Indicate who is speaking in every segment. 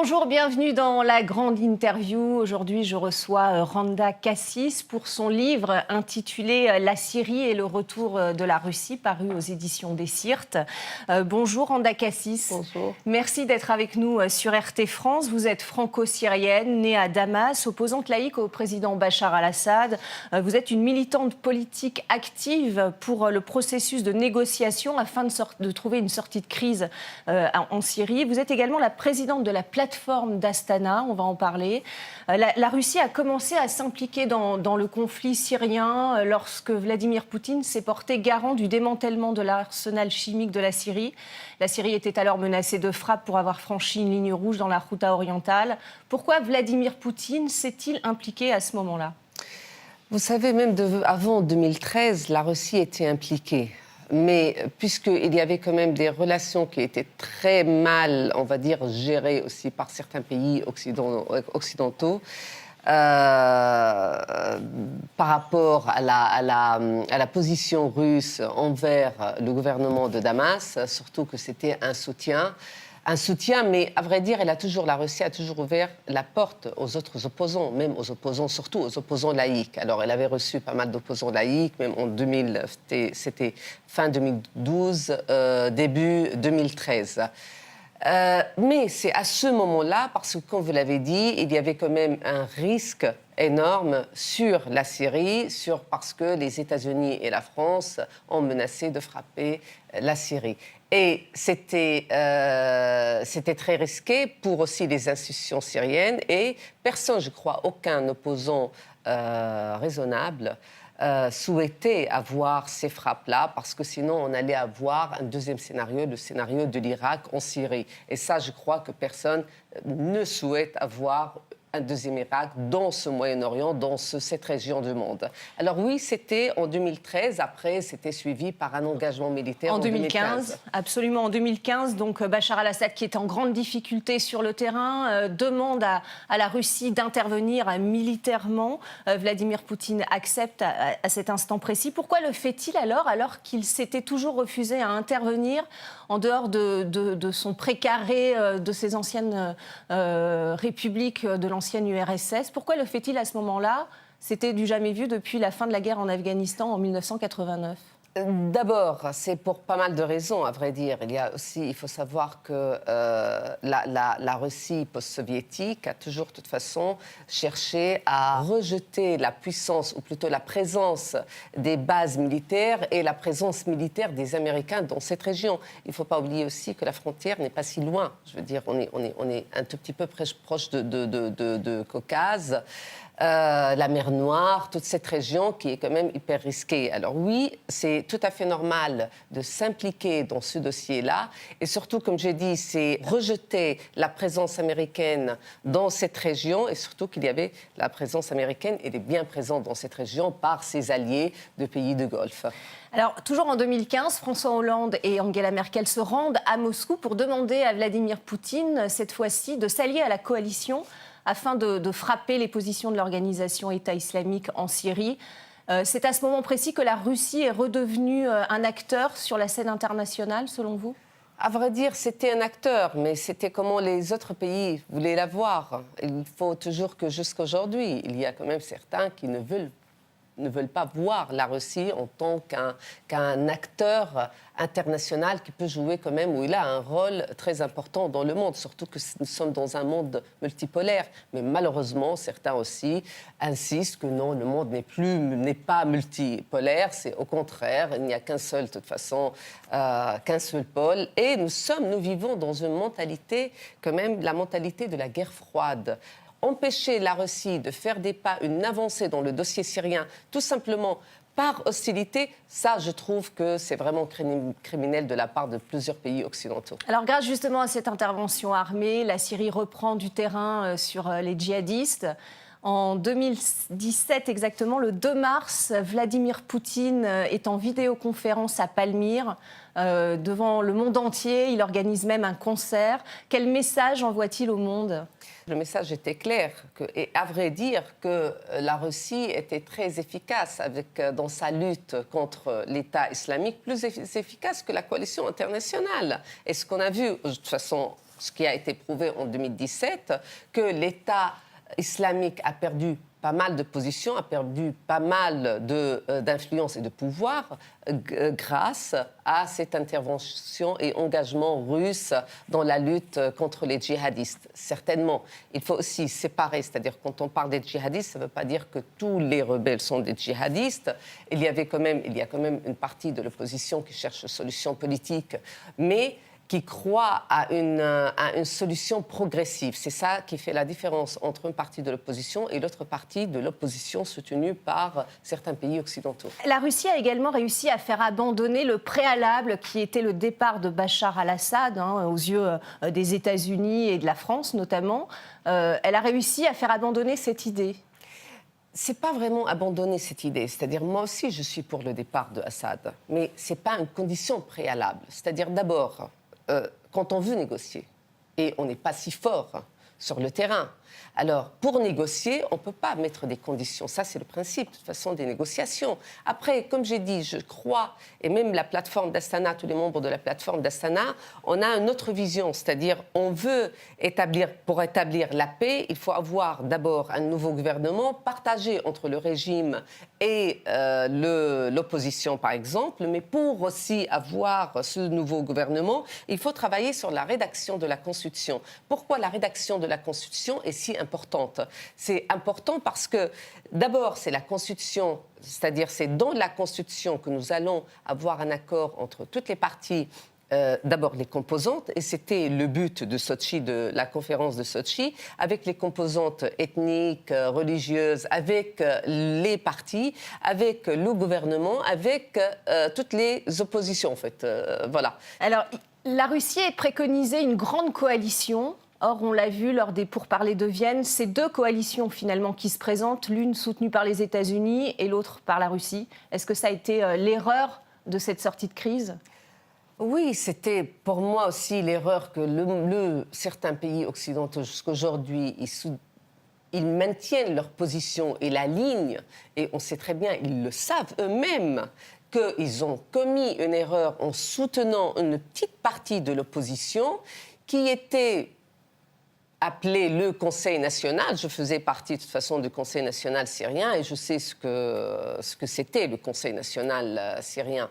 Speaker 1: Bonjour, bienvenue dans la grande interview. Aujourd'hui, je reçois Randa Kassis pour son livre intitulé « La Syrie et le retour de la Russie » paru aux éditions des Syrtes. Bonjour Randa Kassis.
Speaker 2: Bonjour.
Speaker 1: Merci d'être avec nous sur RT France. Vous êtes franco-syrienne, née à Damas, opposante laïque au président Bachar al-Assad. Vous êtes une militante politique active pour le processus de négociation afin de trouver une sortie de crise en Syrie. Vous êtes également la présidente de la plateforme d'Astana, on va en parler. La Russie a commencé à s'impliquer dans le conflit syrien lorsque Vladimir Poutine s'est porté garant du démantèlement de l'arsenal chimique de la Syrie. La Syrie était alors menacée de frappes pour avoir franchi une ligne rouge dans la Ghouta orientale. Pourquoi Vladimir Poutine s'est-il impliqué à ce moment-là ?
Speaker 2: Vous savez, même avant 2013, la Russie était impliquée. Mais puisqu'il y avait quand même des relations qui étaient très mal, on va dire, gérées aussi par certains pays occidentaux, par rapport à la position russe envers le gouvernement de Damas, surtout que c'était un soutien, mais à vrai dire, la Russie a toujours ouvert la porte aux autres opposants, même aux opposants, surtout aux opposants laïques. Alors, elle avait reçu pas mal d'opposants laïques, même en 2000, c'était fin 2012, début 2013. Mais c'est à ce moment-là, parce que, comme vous l'avez dit, il y avait quand même un risque énorme sur la Syrie, parce que les États-Unis et la France ont menacé de frapper la Syrie. Et c'était très risqué pour aussi les institutions syriennes et personne, je crois, aucun opposant raisonnable souhaitait avoir ces frappes-là parce que sinon on allait avoir un deuxième scénario, le scénario de l'Irak en Syrie. Et ça, je crois que personne ne souhaite avoir un deuxième Irak dans ce Moyen-Orient, dans cette région du monde. Alors oui, c'était en 2013, après c'était suivi par un engagement militaire en 2015.
Speaker 1: Absolument, en 2015, donc Bachar al-Assad, qui est en grande difficulté sur le terrain, demande à la Russie d'intervenir militairement. Vladimir Poutine accepte à cet instant précis. Pourquoi le fait-il alors qu'il s'était toujours refusé à intervenir en dehors de son précaré, de ses anciennes républiques de l'ancienne URSS. Pourquoi le fait-il à ce moment-là ? C'était du jamais vu depuis la fin de la guerre en Afghanistan en 1989.
Speaker 2: D'abord, c'est pour pas mal de raisons, à vrai dire. Il faut savoir que la Russie post-soviétique a toujours, de toute façon, cherché à rejeter la puissance, ou plutôt la présence des bases militaires et la présence militaire des Américains dans cette région. Il ne faut pas oublier aussi que la frontière n'est pas si loin. Je veux dire, on est un tout petit peu proche de Caucase. La mer Noire, toute cette région qui est quand même hyper risquée. Alors oui, c'est tout à fait normal de s'impliquer dans ce dossier-là. Et surtout, comme j'ai dit, c'est rejeter la présence américaine dans cette région. Et surtout qu'il y avait la présence américaine, elle est bien présente dans cette région par ses alliés de pays du Golfe.
Speaker 1: Alors, toujours en 2015, François Hollande et Angela Merkel se rendent à Moscou pour demander à Vladimir Poutine, cette fois-ci, de s'allier à la coalition afin de frapper les positions de l'organisation État islamique en Syrie. C'est à ce moment précis que la Russie est redevenue un acteur sur la scène internationale, selon vous ?
Speaker 2: À vrai dire, c'était un acteur, mais c'était comment les autres pays voulaient la voir. Il faut toujours que jusqu'à aujourd'hui, il y a quand même certains qui ne veulent pas voir la Russie en tant qu'un acteur international qui peut jouer quand même, où il a un rôle très important dans le monde, surtout que nous sommes dans un monde multipolaire. Mais malheureusement, certains aussi insistent que non, le monde n'est pas multipolaire, c'est au contraire, il n'y a qu'un seul, de toute façon, qu'un seul pôle. Et nous vivons dans une mentalité, quand même, la mentalité de la guerre froide. Empêcher la Russie de faire des pas, une avancée dans le dossier syrien, tout simplement par hostilité, ça, je trouve que c'est vraiment criminel de la part de plusieurs pays occidentaux.
Speaker 1: Alors, grâce justement à cette intervention armée, la Syrie reprend du terrain sur les djihadistes. En 2017 exactement, le 2 mars, Vladimir Poutine est en vidéoconférence à Palmyre devant le monde entier. Il organise même un concert. Quel message envoie-t-il au monde ?
Speaker 2: Le message était clair, et à vrai dire que la Russie était très efficace dans sa lutte contre l'État islamique, plus efficace que la coalition internationale. Et ce qu'on a vu, de toute façon, ce qui a été prouvé en 2017, que l'État islamique a perdu pas mal de positions, a perdu pas mal d'influence et de pouvoir grâce à cette intervention et engagement russe dans la lutte contre les djihadistes. Certainement, il faut aussi séparer, c'est-à-dire quand on parle des djihadistes, ça ne veut pas dire que tous les rebelles sont des djihadistes. Il y a quand même une partie de l'opposition qui cherche une solution politique, mais qui croit à une solution progressive. C'est ça qui fait la différence entre une partie de l'opposition et l'autre partie de l'opposition soutenue par certains pays occidentaux.
Speaker 1: La Russie a également réussi à faire abandonner le préalable qui était le départ de Bachar al-Assad, aux yeux des États-Unis et de la France notamment. Elle a réussi à faire abandonner cette idée.
Speaker 2: C'est pas vraiment abandonner cette idée. C'est-à-dire, moi aussi, je suis pour le départ de Assad. Mais ce n'est pas une condition préalable. C'est-à-dire, d'abord, quand on veut négocier, et on n'est pas si fort sur le terrain, alors pour négocier, on ne peut pas mettre des conditions. Ça, c'est le principe, de toute façon, des négociations. Après, comme j'ai dit, je crois, et même la plateforme d'Astana, tous les membres de la plateforme d'Astana, on a une autre vision, c'est-à-dire on veut pour établir la paix, il faut avoir d'abord un nouveau gouvernement partagé entre le régime et l'opposition, par exemple, mais pour aussi avoir ce nouveau gouvernement, il faut travailler sur la rédaction de la Constitution. Pourquoi la rédaction de la Constitution est si importante? C'est important parce que, d'abord, c'est la Constitution, c'est-à-dire c'est dans la Constitution que nous allons avoir un accord entre toutes les parties. D'abord les composantes, et c'était le but de Sotchi, de la conférence de Sotchi, avec les composantes ethniques, religieuses, avec les partis, avec le gouvernement, avec toutes les oppositions, en fait. Voilà.
Speaker 1: Alors, la Russie a préconisé une grande coalition. Or, on l'a vu lors des pourparlers de Vienne, c'est deux coalitions finalement qui se présentent, l'une soutenue par les États-Unis et l'autre par la Russie. Est-ce que ça a été l'erreur de cette sortie de crise ?
Speaker 2: Oui, c'était pour moi aussi l'erreur que certains pays occidentaux jusqu'à aujourd'hui, ils maintiennent leur position et la ligne, et on sait très bien, ils le savent eux-mêmes, qu'ils ont commis une erreur en soutenant une petite partie de l'opposition qui était appelé le Conseil national. Je faisais partie de toute façon du Conseil national syrien et je sais ce que c'était le Conseil national syrien.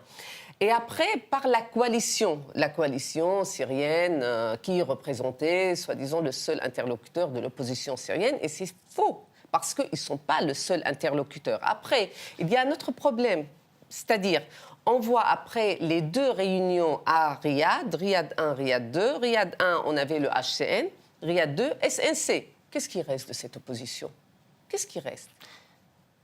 Speaker 2: Et après, par la coalition syrienne qui représentait, soi-disant, le seul interlocuteur de l'opposition syrienne. Et c'est faux, parce qu'ils ne sont pas le seul interlocuteur. Après, il y a un autre problème, c'est-à-dire, on voit après les deux réunions à Riyad, Riyad 1, Riyad 2. Riyad 1, on avait le HCN, Riyad 2, SNC. Qu'est-ce qui reste de cette opposition? Qu'est-ce qui reste?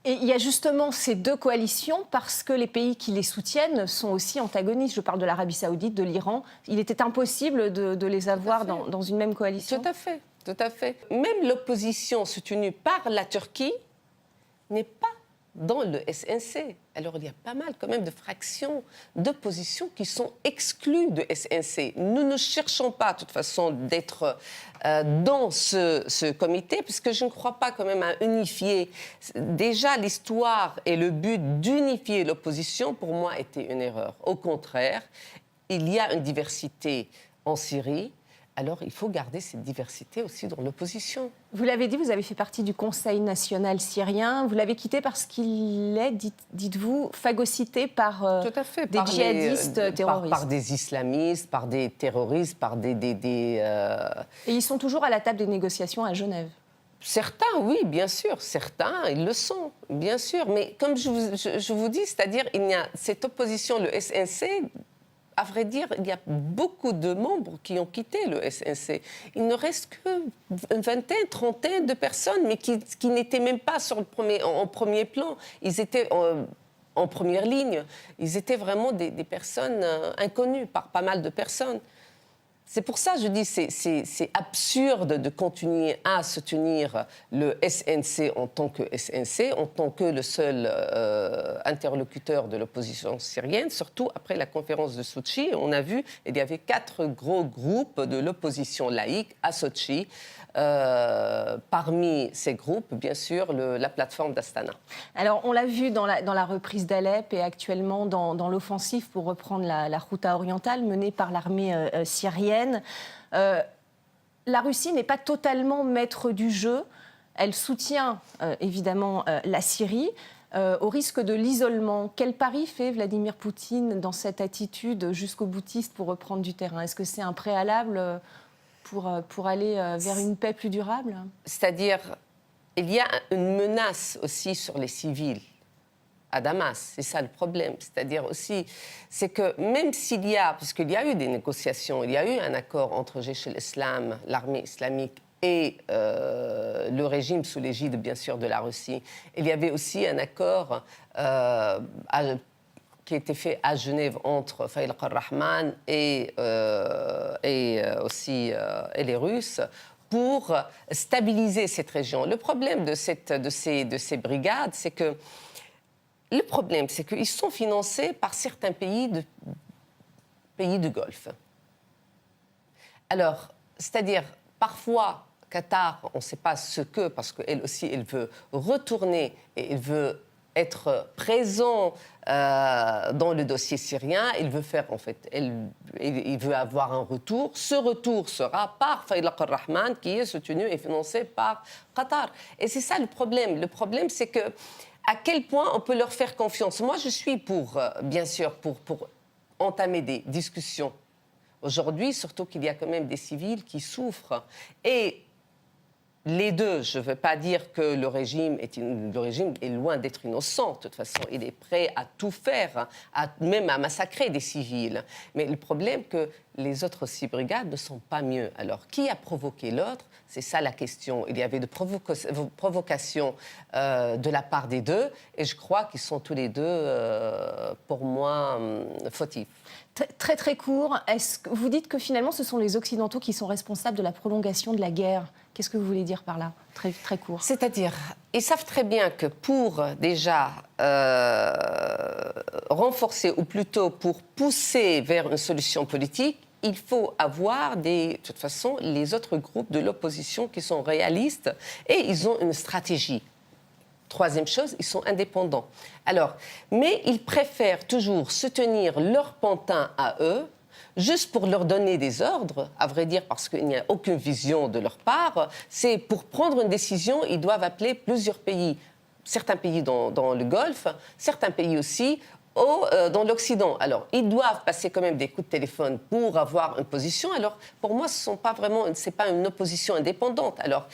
Speaker 1: Et il y a justement ces deux coalitions parce que les pays qui les soutiennent sont aussi antagonistes. Je parle de l'Arabie Saoudite, de l'Iran. Il était impossible de les avoir dans une même coalition.
Speaker 2: Tout à fait, tout à fait. Même l'opposition soutenue par la Turquie n'est pas dans le SNC. Alors, il y a pas mal quand même de fractions d'opposition qui sont exclues de SNC. Nous ne cherchons pas, de toute façon, d'être dans ce comité, puisque je ne crois pas quand même à unifier. Déjà, l'histoire et le but d'unifier l'opposition, pour moi, était une erreur. Au contraire, il y a une diversité en Syrie. Alors, il faut garder cette diversité aussi dans l'opposition.
Speaker 1: Vous l'avez dit, vous avez fait partie du Conseil national syrien. Vous l'avez quitté parce qu'il est, dites-vous, phagocyté par des djihadistes terroristes.
Speaker 2: Par des islamistes, par des terroristes, par des...
Speaker 1: Et ils sont toujours à la table des négociations à Genève.
Speaker 2: Certains, oui, bien sûr. Certains, ils le sont, bien sûr. Mais comme je vous dis, c'est-à-dire, il y a cette opposition, le SNC... À vrai dire, il y a beaucoup de membres qui ont quitté le SNC. Il ne reste qu'une vingtaine, trentaine de personnes, mais qui n'étaient même pas en premier plan. Ils étaient en première ligne. Ils étaient vraiment des personnes inconnues par pas mal de personnes. C'est pour ça que je dis que c'est absurde de continuer à soutenir le SNC en tant que SNC, en tant que le seul interlocuteur de l'opposition syrienne, surtout après la conférence de Sotchi. On a vu qu'il y avait 4 gros groupes de l'opposition laïque à Sotchi. Parmi ces groupes, bien sûr, la plateforme d'Astana.
Speaker 1: Alors, on l'a vu dans la reprise d'Alep et actuellement dans l'offensive pour reprendre la Ghouta orientale menée par l'armée syrienne. La Russie n'est pas totalement maître du jeu. Elle soutient évidemment la Syrie au risque de l'isolement. Quel pari fait Vladimir Poutine dans cette attitude jusqu'au boutiste pour reprendre du terrain? Est-ce que c'est un préalable pour aller vers une paix plus durable?
Speaker 2: C'est-à-dire, il y a une menace aussi sur les civils à Damas. C'est ça le problème. C'est-à-dire aussi, c'est que même s'il y a, parce qu'il y a eu des négociations, il y a eu un accord entre Jaish al-Islam, l'armée islamique, et le régime sous l'égide, bien sûr, de la Russie. Il y avait aussi un accord qui a été fait à Genève entre Faïd al-Rahman et les Russes pour stabiliser cette région. Le problème de ces brigades, c'est que qu'ils sont financés par certains pays du Golfe. Alors, c'est-à-dire, parfois, Qatar, on ne sait pas ce que, parce qu'elle aussi, elle veut retourner et elle veut être présent dans le dossier syrien. Il veut faire, en fait, il veut avoir un retour. Ce retour sera par Faïd al-Rahman, qui est soutenu et financé par Qatar. Et c'est ça le problème. Le problème, c'est que à quel point on peut leur faire confiance. Moi, je suis bien sûr, pour entamer des discussions. Aujourd'hui, surtout qu'il y a quand même des civils qui souffrent. Et les deux, je ne veux pas dire que le régime est loin d'être innocent. De toute façon, il est prêt à tout faire, même à massacrer des civils. Mais le problème, c'est que les autres 6 brigades ne sont pas mieux. Alors, qui a provoqué l'autre? C'est ça la question. Il y avait de provocations de la part des deux. Et je crois qu'ils sont tous les deux, pour moi, fautifs.
Speaker 1: Très, très court. Est-ce que vous dites que finalement, ce sont les Occidentaux qui sont responsables de la prolongation de la guerre? Qu'est-ce que vous voulez dire par là? Très, très court.
Speaker 2: C'est-à-dire, ils savent très bien que pour déjà renforcer, ou plutôt pour pousser vers une solution politique, il faut avoir de toute façon, les autres groupes de l'opposition qui sont réalistes et ils ont une stratégie. Troisième chose, ils sont indépendants. Alors, mais ils préfèrent toujours se tenir leur pantin à eux, juste pour leur donner des ordres, à vrai dire, parce qu'il n'y a aucune vision de leur part. C'est pour prendre une décision, ils doivent appeler plusieurs pays. Certains pays dans le Golfe, certains pays aussi dans l'Occident. Alors, ils doivent passer quand même des coups de téléphone pour avoir une position. Alors, pour moi, c'est pas une opposition indépendante. Alors,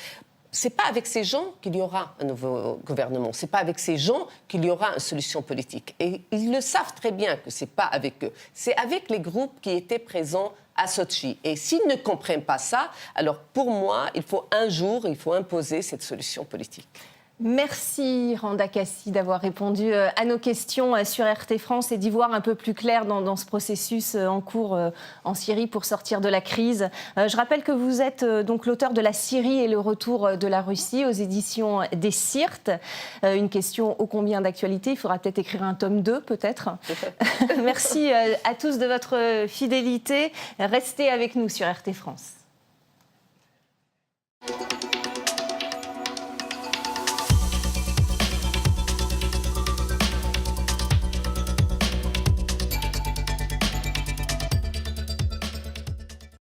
Speaker 2: c'est pas avec ces gens qu'il y aura un nouveau gouvernement. C'est pas avec ces gens qu'il y aura une solution politique. Et ils le savent très bien que c'est pas avec eux. C'est avec les groupes qui étaient présents à Sochi. Et s'ils ne comprennent pas ça, alors pour moi, il faut imposer cette solution politique.
Speaker 1: Merci Randa Kassi d'avoir répondu à nos questions sur RT France et d'y voir un peu plus clair dans ce processus en cours en Syrie pour sortir de la crise. Je rappelle que vous êtes donc l'auteur de La Syrie et le retour de la Russie aux éditions des Sirtes. Une question ô combien d'actualité. Il faudra peut-être écrire un tome 2, peut-être. Merci à tous de votre fidélité. Restez avec nous sur RT France.